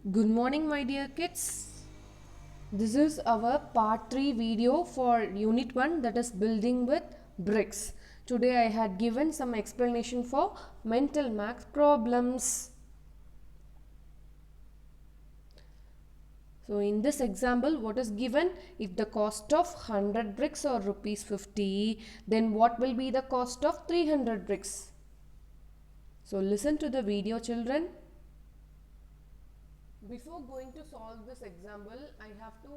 Good morning, my dear kids. This is our part 3 video for unit 1, that is building with bricks. Today I had given some explanation for mental math problems. So in this example, what is given? If the cost of 100 bricks or rupees 50, then what will be the cost of 300 bricks? So listen to the video, children. Before going to solve this example, I have to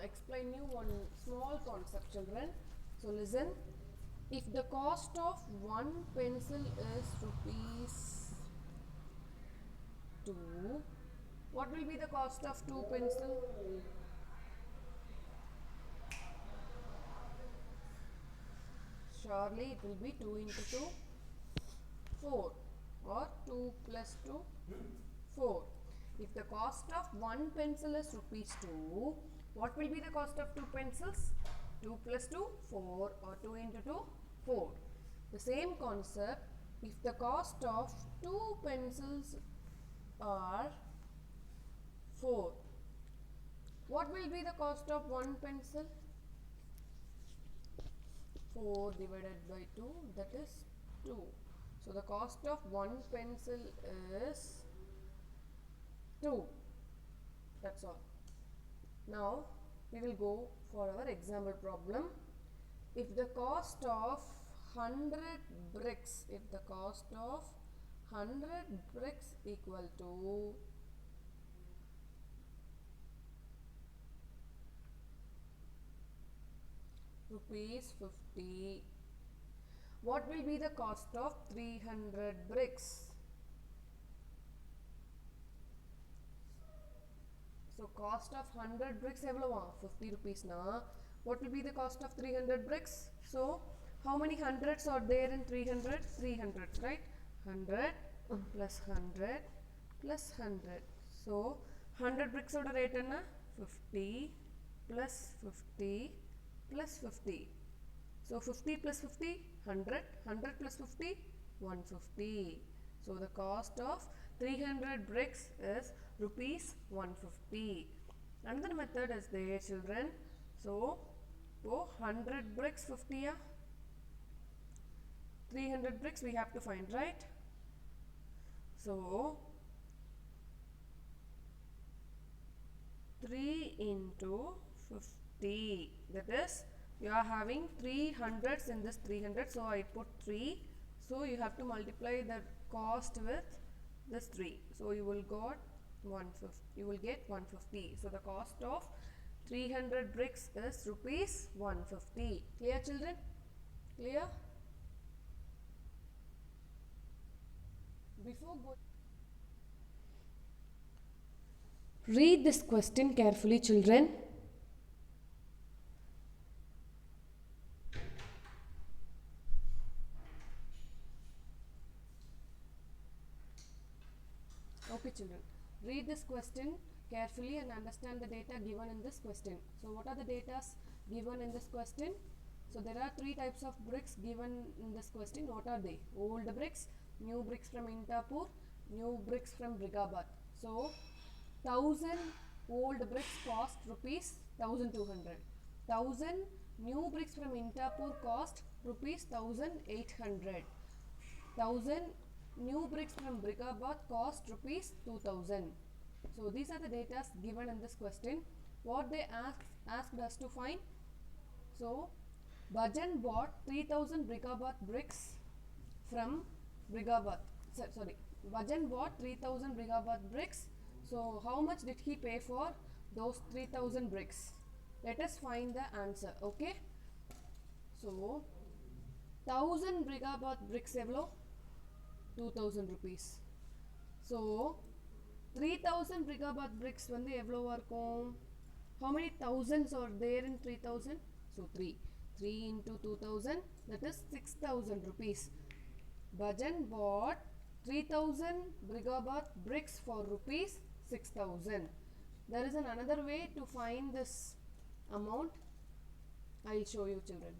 explain you one small concept, children. So listen. If the cost of one pencil is rupees 2, what will be the cost of 2 pencil? Surely it will be 2 into 2, 4, or 2 plus 2, 4. If the cost of one pencil is rupees 2, what will be the cost of 2 pencils? 2 plus 2, 4, or 2 into 2, 4. The same concept, if the cost of 2 pencils are 4, what will be the cost of one pencil? 4 divided by 2, that is 2. So the cost of one pencil is 2. That's all. Now we will go for our example problem. If the cost of 100 bricks, if the cost of 100 bricks equal to rupees 50, what will be the cost of 300 bricks? So cost of 100 bricks எவ்வளவா 50 rupees na, what will be the cost of 300 bricks? So how many hundreds are there in 300? 300, right? 100 plus 100 plus 100. So 100 bricks oda rate enna? 50 plus 50 plus 50. So 50 plus 50, 100. 100 plus 50, 150. So the cost of 300 bricks is rupees 150. Another method is there, children. So 100 bricks 50 ya? 300 bricks we have to find, right? So 3 into 50, that is you are having 300s in this 300, so I put 3. So you have to multiply the cost with this 3, so you will get 150. So the cost of 300 bricks is rupees 150. Clear, children? Clear? Before going, read this question carefully, children. Okay, children, read this question carefully and understand the data given in this question. So what are the data given in this question? So there are 3 types of bricks given in this question. What are they? Old bricks, new bricks from Intapur, new bricks from Brigabad. So 1000 old bricks cost rupees 1200. 1000 new bricks from Intapur cost rupees 1800. 1000 new bricks from Brigabad cost rupees 2000. So these are the data given in this question. What they asked us to find. So Bhajan bought 3000 Brigabad bricks from Brigabad. Sorry, Bhajan bought 3000 Brigabad bricks. So how much did he pay for those 3000 bricks? Let us find the answer. Okay. So 1000 Brigabad bricks evlo? 2000 rupees. So 3000 Brigabad bricks வந்து எவ்வளவா இருக்கும்? How many thousands are there in 3000? So 3. 3 into 2000, that is 6000 rupees. Bhajan bought 3000 Brigabad bricks for rupees 6000. There is another way to find this amount. I will show you, children.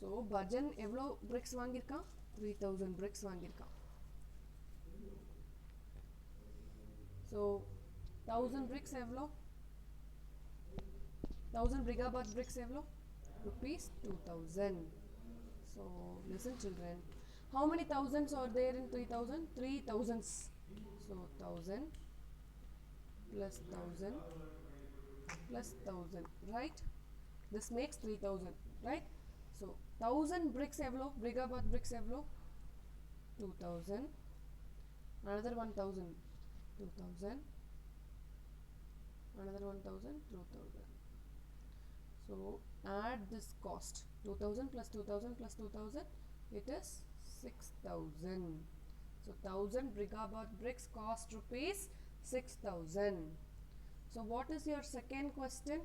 So Bhajan எவ்வளோ bricks வாங்கியிருக்கான்? 3000 bricks வாங்கியிருக்கான். So 1000 bricks evlo, 1000 brigabath bricks evlo, rupees 2000. So listen children, how many thousands are there in 3000? 3 thousands. So 1000 plus 1000 plus 1000, right? This makes 3000, right? So 1000 bricks evlo, brigabath bricks evlo, 2000. Another 1000, 2000. Another 1000, 2000. So add this cost, 2000 plus 2000 plus 2000, it is 6000. So 1000 brigabath bricks cost rupees 6000. So what is your second question?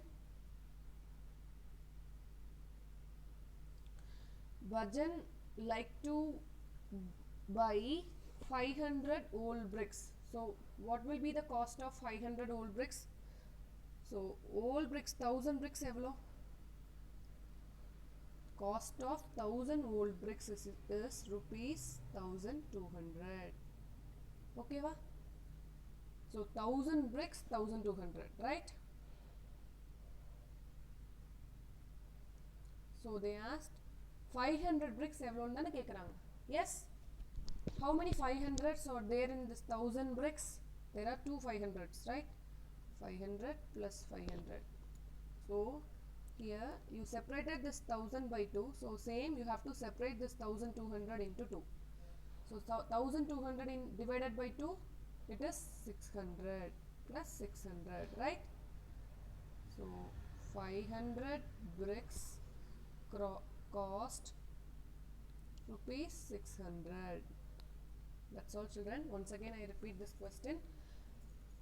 Bhajan like to buy 500 old bricks. So what will be the cost of 500 old bricks? So old bricks, 1000 bricks evlo. Cost of 1000 old bricks is rupees 1200. Okay va? So 1000 bricks, 1200, right? So they asked 500 bricks evlo nu kekranga. Yes. How many 500s are there in this 1000 bricks? There are two 500s, right? 500 plus 500. So here you separated this 1000 by 2. So same you have to separate this 1200 into 2. So 1200 divided by 2, it is 600 plus 600, right? So 500 bricks cost rupees 600. That's all children. Once again I repeat this question.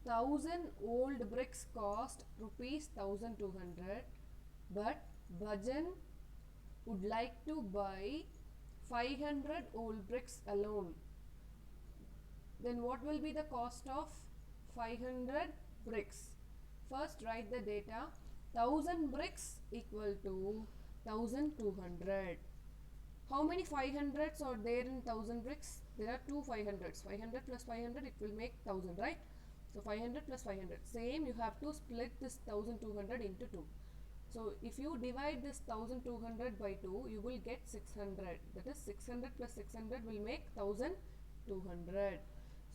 1000 old bricks cost rupees 1200, but Bhajan would like to buy 500 old bricks alone. Then what will be the cost of 500 bricks? First write the data. 1000 bricks equal to 1200. How many 500s are there in 1000 bricks? There are two 500s. 500 plus 500, it will make 1000, right? So 500 plus 500. Same, you have to split this 1200 into 2. So if you divide this 1200 by 2, you will get 600. That is 600 plus 600 will make 1200.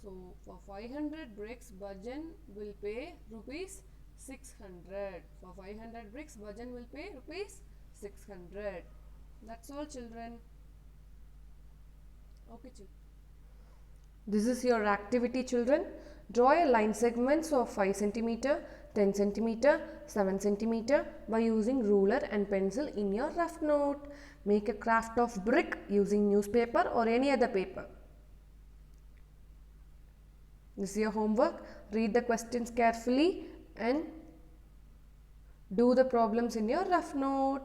So for 500 bricks, Bhajan will pay rupees 600. For 500 bricks, Bhajan will pay rupees 600. That's all children. Okay children. This is your activity children. Draw a line segments of 5 cm, 10 cm, 7 cm by using ruler and pencil in your rough note. Make a craft of brick using newspaper or any other paper. This is your homework. Read the questions carefully and do the problems in your rough note.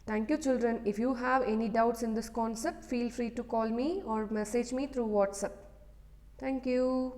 Thank you children. If you have any doubts in this concept, feel free to call me or message me through WhatsApp. Thank you.